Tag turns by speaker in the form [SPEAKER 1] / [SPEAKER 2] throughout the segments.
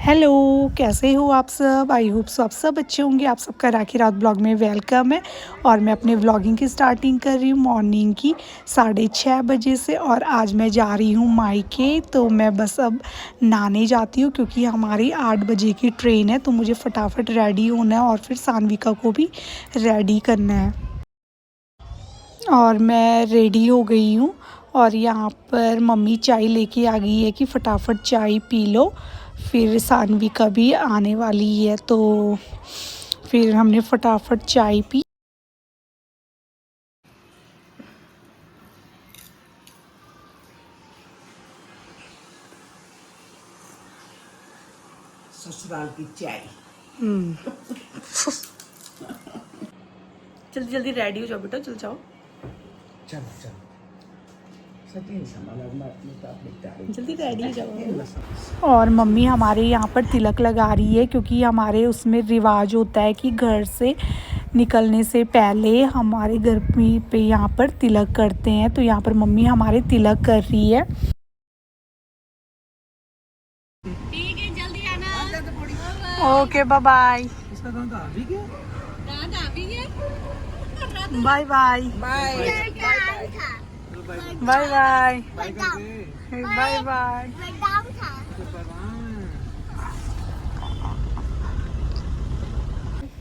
[SPEAKER 1] Hello, कैसे हो आप सब? आई होप सो आप सब अच्छे होंगे। आप सबका राखी रात ब्लॉग में वेलकम है। और मैं अपने व्लॉगिंग की स्टार्टिंग कर रही हूँ मॉर्निंग की 6:30 बजे से। और आज मैं जा रही हूँ मायके, तो मैं बस अब नहाने जाती हूँ क्योंकि हमारी 8 बजे की ट्रेन है। तो मुझे फटाफट रेडी होना है और फिर सानविका को भी रेडी करना है। और मैं रेडी हो गई हूँ और यहाँ पर मम्मी चाय लेके आ गई है कि फटाफट चाय पी लो, फिर सानविका भी आने वाली है। तो फिर हमने फटाफट चाय पी।
[SPEAKER 2] ससुराल की चाय।
[SPEAKER 1] जल्दी जल्दी रेडी हो जाओ बेटा, चल जाओ।
[SPEAKER 2] चलो चलो
[SPEAKER 1] जल्दी रेडी हो जाओ। और मम्मी हमारे यहाँ पर तिलक लगा रही है क्योंकि हमारे उसमें रिवाज होता है कि घर से निकलने से पहले हमारे घर पे यहाँ पर तिलक करते हैं। तो यहाँ पर मम्मी हमारे तिलक कर रही है।
[SPEAKER 3] ठीक है, जल्दी आना।
[SPEAKER 1] Okay, bye bye. Bye bye bye bye bye bye.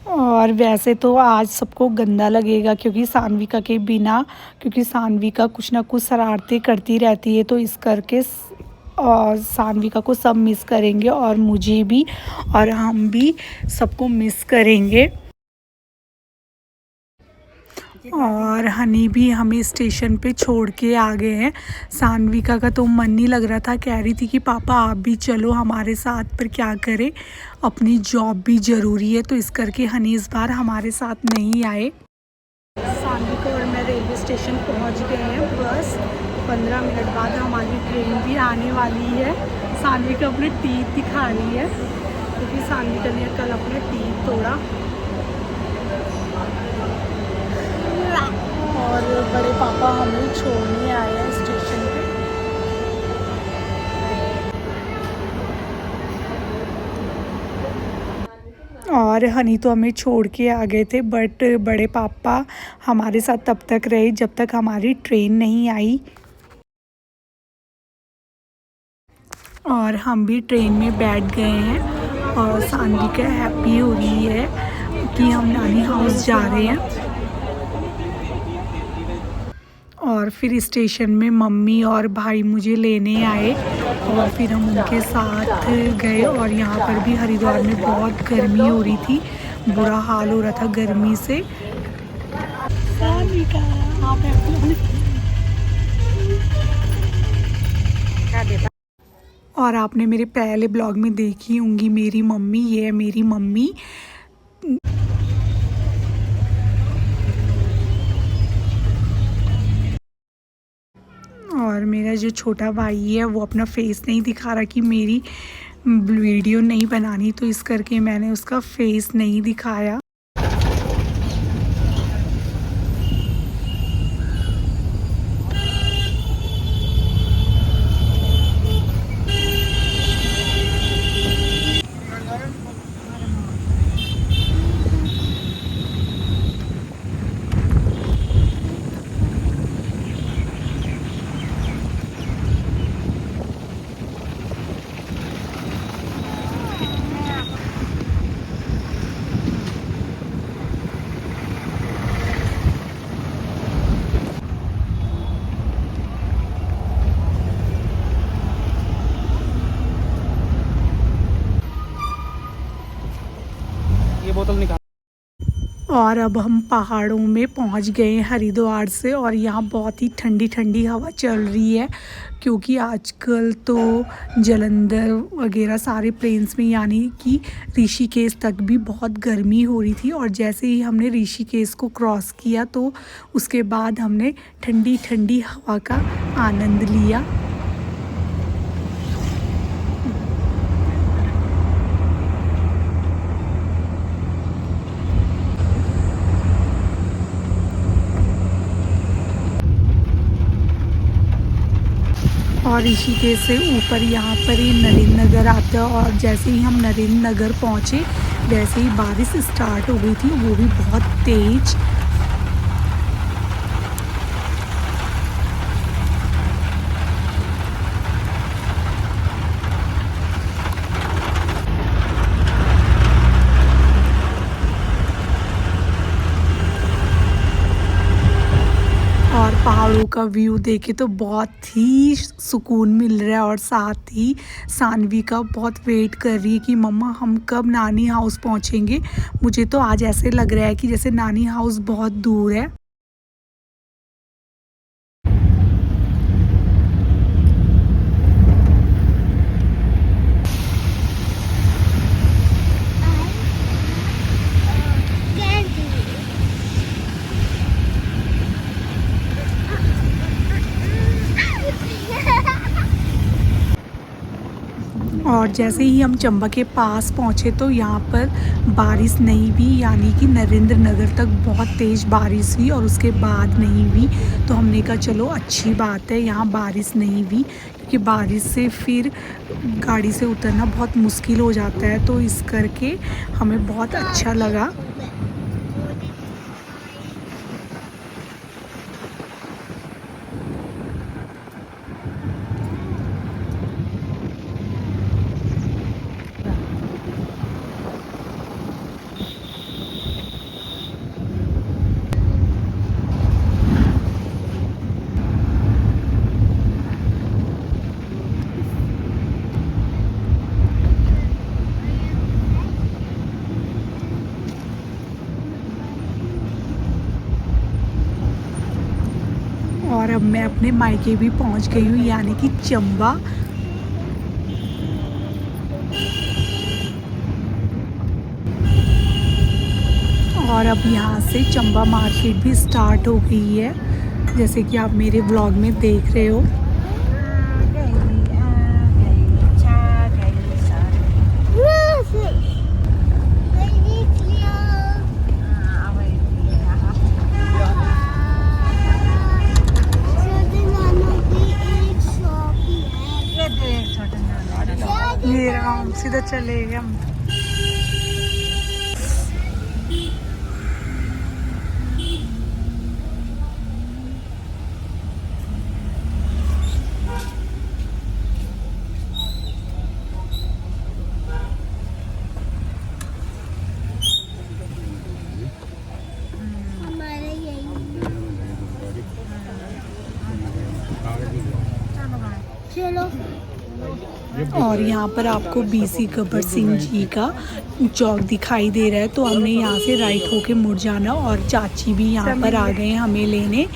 [SPEAKER 1] और वैसे तो आज सबको गंदा लगेगा क्योंकि सानविका कुछ ना कुछ शरारतें करती रहती है। तो इस करके और सानविका को सब मिस करेंगे और मुझे भी, और हम भी सबको मिस करेंगे। और हनी भी हमें स्टेशन पे छोड़ के आ गए हैं। सानविका का तो मन नहीं लग रहा था, कह रही थी कि पापा आप भी चलो हमारे साथ, पर क्या करें, अपनी जॉब भी ज़रूरी है। तो इस करके हनी इस बार हमारे साथ नहीं आए। सानविका और मैं रेलवे स्टेशन पहुंच गए हैं। बस 15 मिनट बाद हमारी ट्रेन भी आने वाली है। सानविका अपने टीथ दिखा रही है क्योंकि सानविका ने कल अपना टीथ तोड़ा। और बड़े पापा हमें छोड़ने आए हैं स्टेशन पे। और हनी तो हमें छोड़ के आ गए थे, बट बड़े पापा हमारे साथ तब तक रहे जब तक हमारी ट्रेन नहीं आई। और हम भी ट्रेन में बैठ गए हैं और सानविका हैप्पी हो रही है कि हम नानी हाउस जा रहे हैं। और फिर स्टेशन में मम्मी और भाई मुझे लेने आए और फिर हम उनके साथ गए। और यहाँ पर भी हरिद्वार में बहुत गर्मी हो रही थी, बुरा हाल हो रहा था गर्मी से। और आपने मेरे पहले ब्लॉग में देखी होंगी मेरी मम्मी, ये है मेरी मम्मी। और मेरा जो छोटा भाई है वो अपना फेस नहीं दिखा रहा कि मेरी वीडियो नहीं बनानी, तो इस करके मैंने उसका फेस नहीं दिखाया।
[SPEAKER 2] ये बोतल निकाल।
[SPEAKER 1] और अब हम पहाड़ों में पहुंच गए हैं हरिद्वार से। और यहाँ बहुत ही ठंडी ठंडी हवा चल रही है क्योंकि आजकल तो जालंधर वगैरह सारे प्लेन्स में, यानी कि ऋषिकेश तक भी बहुत गर्मी हो रही थी। और जैसे ही हमने ऋषिकेश को क्रॉस किया तो उसके बाद हमने ठंडी ठंडी हवा का आनंद लिया। और और ऋषिकेश से ऊपर यहाँ पर ही नरेंद्र नगर आता है। और जैसे ही हम नरेंद्र नगर पहुँचे वैसे ही बारिश स्टार्ट हो गई थी, वो भी बहुत तेज़। और पहाड़ों का व्यू देखे तो बहुत ही सुकून मिल रहा है। और साथ ही सानवी का बहुत वेट कर रही है कि मम्मा हम कब नानी हाउस पहुंचेंगे। मुझे तो आज ऐसे लग रहा है कि जैसे नानी हाउस बहुत दूर है। और जैसे ही हम चंबा के पास पहुँचे तो यहाँ पर बारिश नहीं हुई, यानी कि नरेंद्र नगर तक बहुत तेज़ बारिश हुई और उसके बाद नहीं हुई। तो हमने कहा चलो अच्छी बात है यहाँ बारिश नहीं हुई, क्योंकि बारिश से फिर गाड़ी से उतरना बहुत मुश्किल हो जाता है। तो इस करके हमें बहुत अच्छा लगा। और अब मैं अपने मायके भी पहुंच गई हूँ, यानी कि चंबा। और अब यहाँ से चंबा मार्केट भी स्टार्ट हो गई है, जैसे कि आप मेरे व्लॉग में देख रहे हो। ये हम सीधा चले गए हम। और यहाँ पर आपको बीसी गब्बर सिंह जी का चौक दिखाई दे रहा है, तो हमने यहाँ से राइट होके मुड़ जाना। और चाची भी यहाँ पर आ गए हैं हमें लेने।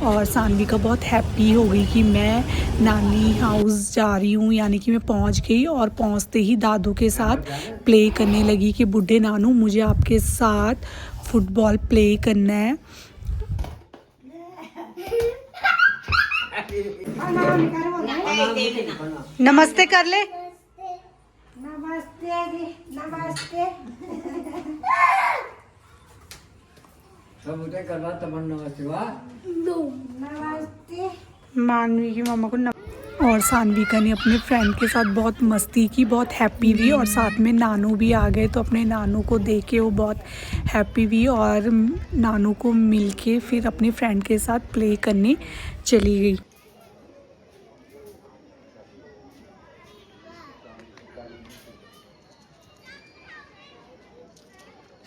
[SPEAKER 1] और सानवी का बहुत हैप्पी हो गई कि मैं नानी हाउस जा रही हूँ, यानी कि मैं पहुँच गई। और पहुँचते ही दादू के साथ प्ले करने लगी कि बुढ़े नानू मुझे आपके साथ फुटबॉल प्ले करना है। नमस्ते कर ले।
[SPEAKER 4] नमस्ते जी, नमस्ते।
[SPEAKER 2] सब करवा तमन्ना
[SPEAKER 4] नमस्ते।
[SPEAKER 1] मानवी की मामा को और सानविका ने अपने फ्रेंड के साथ बहुत मस्ती की, बहुत हैप्पी हुई। और साथ में नानू भी आ गए, तो अपने नानू को देख के वो बहुत हैप्पी हुई और नानू को मिलके फिर अपने फ्रेंड के साथ प्ले करने चली गई।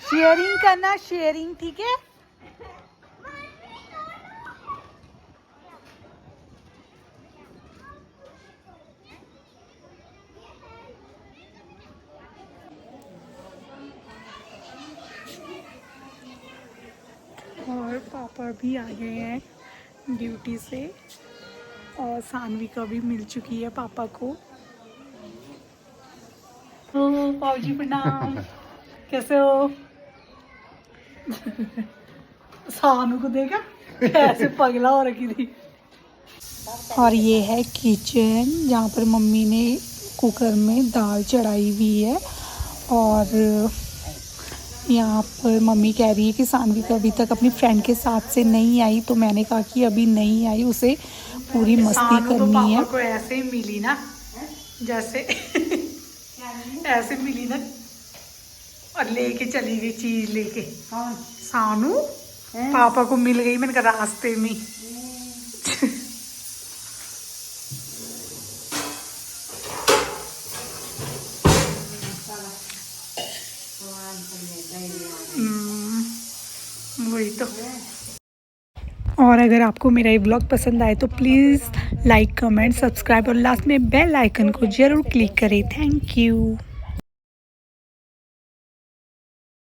[SPEAKER 1] शेयरिंग करना, शेयरिंग, ठीक है। और पापा भी आ गए हैं ड्यूटी से और सानवी का भी मिल चुकी है पापा को। पापा जी प्रणाम। कैसे हो? सानू को देखा ऐसे पगला हो रखी थी। और ये है किचन जहाँ पर मम्मी ने कुकर में दाल चढ़ाई हुई है। और यहाँ पर मम्मी कह रही है कि सानवी तो अभी तक अपनी फ्रेंड के साथ से नहीं आई, तो मैंने कहा कि अभी नहीं आई, उसे पूरी मस्ती करनी है। को ऐसे ही मिली ना, जैसे ऐसे मिली ना और लेके चली गई चीज लेके।
[SPEAKER 2] कौन?
[SPEAKER 1] सानू पापा को मिल गई, मैंने कहा रास्ते में। वही तो। और अगर आपको मेरा ये व्लॉग पसंद आए तो प्लीज़ लाइक, कमेंट, सब्सक्राइब और लास्ट में बेल आइकन को ज़रूर क्लिक करें। Thank you.